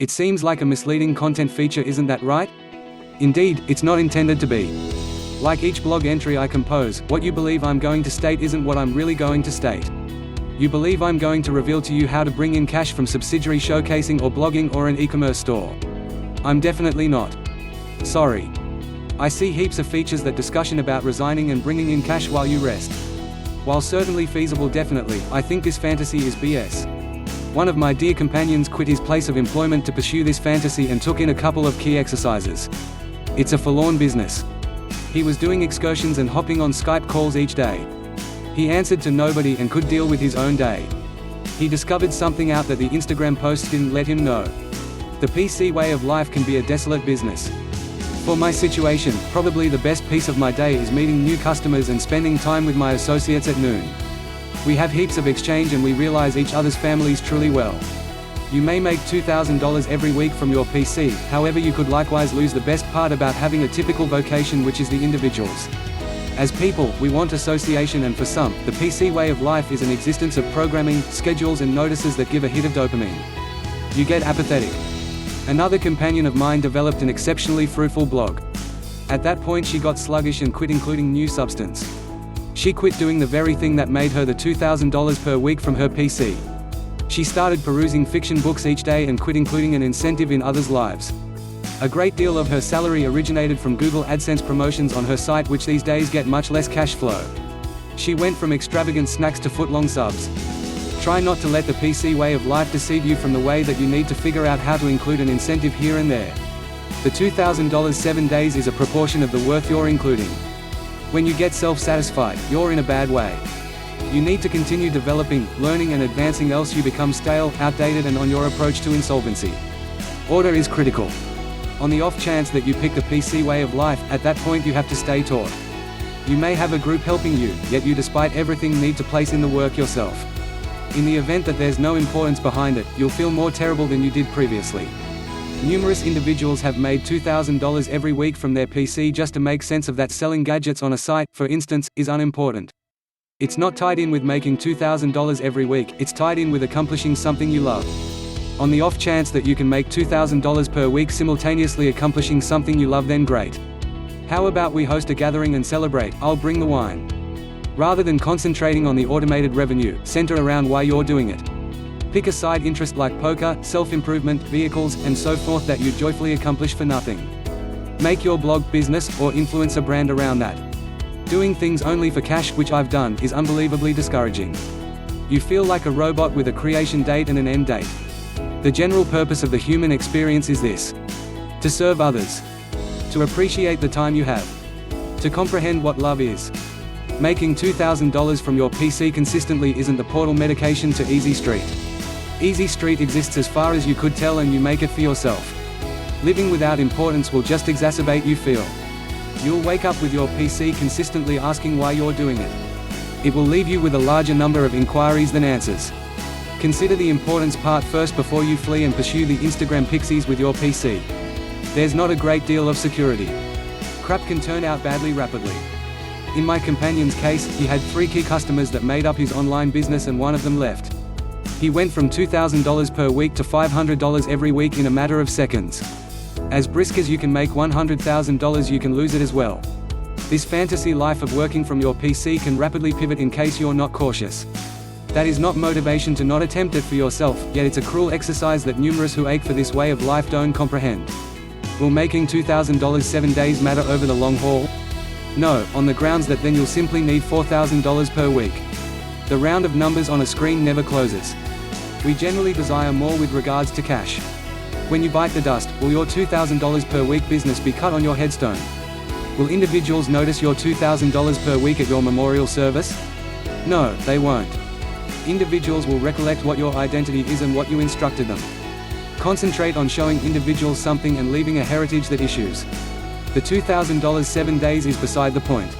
It seems like a misleading content feature, isn't that right? Indeed, it's not intended to be. Like each blog entry I compose, what you believe I'm going to state isn't what I'm really going to state. You believe I'm going to reveal to you how to bring in cash from subsidiary showcasing or blogging or an e-commerce store. I'm definitely not. Sorry. I see heaps of features that discussion about resigning and bringing in cash while you rest. While certainly feasible, definitely, I think this fantasy is BS. One of my dear companions quit his place of employment to pursue this fantasy and took in a couple of key exercises. It's a forlorn business. He was doing excursions and hopping on Skype calls each day. He answered to nobody and could deal with his own day. He discovered something out that the Instagram posts didn't let him know. The PC way of life can be a desolate business. For my situation, probably the best piece of my day is meeting new customers and spending time with my associates at noon. We have heaps of exchange and we realize each other's families truly well. You may make $2,000 every week from your PC, however you could likewise lose the best part about having a typical vocation, which is the individuals. As people, we want association, and for some, the PC way of life is an existence of programming, schedules and notices that give a hit of dopamine. You get apathetic. Another companion of mine developed an exceptionally fruitful blog. At that point she got sluggish and quit including new substance. She quit doing the very thing that made her the $2,000 per week from her PC. She started perusing fiction books each day and quit including an incentive in others' lives. A great deal of her salary originated from Google AdSense promotions on her site, which these days get much less cash flow. She went from extravagant snacks to foot-long subs. Try not to let the PC way of life deceive you from the way that you need to figure out how to include an incentive here and there. The $2,000 7 days is a proportion of the worth you're including. When you get self-satisfied, you're in a bad way. You need to continue developing, learning and advancing, else you become stale, outdated and on your approach to insolvency. Order is critical. On the off chance that you pick the PC way of life, at that point you have to stay taut. You may have a group helping you, yet you despite everything need to place in the work yourself. In the event that there's no importance behind it, you'll feel more terrible than you did previously. Numerous individuals have made $2,000 every week from their PC just to make sense of that. Selling gadgets on a site, for instance, is unimportant. It's not tied in with making $2,000 every week, it's tied in with accomplishing something you love. On the off chance that you can make $2,000 per week simultaneously accomplishing something you love, then great. How about we host a gathering and celebrate? I'll bring the wine. Rather than concentrating on the automated revenue, center around why you're doing it. Pick a side interest like poker, self-improvement, vehicles, and so forth that you joyfully accomplish for nothing. Make your blog, business, or influencer brand around that. Doing things only for cash, which I've done, is unbelievably discouraging. You feel like a robot with a creation date and an end date. The general purpose of the human experience is this: to serve others. To appreciate the time you have. To comprehend what love is. Making $2,000 from your PC consistently isn't the portal medication to Easy Street. Easy Street exists as far as you could tell, and you make it for yourself. Living without importance will just exacerbate you feel. You'll wake up with your PC consistently asking why you're doing it. It will leave you with a larger number of inquiries than answers. Consider the importance part first before you flee and pursue the Instagram pixies with your PC. There's not a great deal of security. Crap can turn out badly rapidly. In my companion's case, he had 3 key customers that made up his online business and one of them left. He went from $2,000 per week to $500 every week in a matter of seconds. As brisk as you can make $100,000, you can lose it as well. This fantasy life of working from your PC can rapidly pivot in case you're not cautious. That is not motivation to not attempt it for yourself, yet it's a cruel exercise that numerous who ache for this way of life don't comprehend. Will making $2,000 7 days matter over the long haul? No, on the grounds that then you'll simply need $4,000 per week. The round of numbers on a screen never closes. We generally desire more with regards to cash. When you bite the dust, will your $2,000 per week business be cut on your headstone? Will individuals notice your $2,000 per week at your memorial service? No, they won't. Individuals will recollect what your identity is and what you instructed them. Concentrate on showing individuals something and leaving a heritage that issues. The $2,000 7 days is beside the point.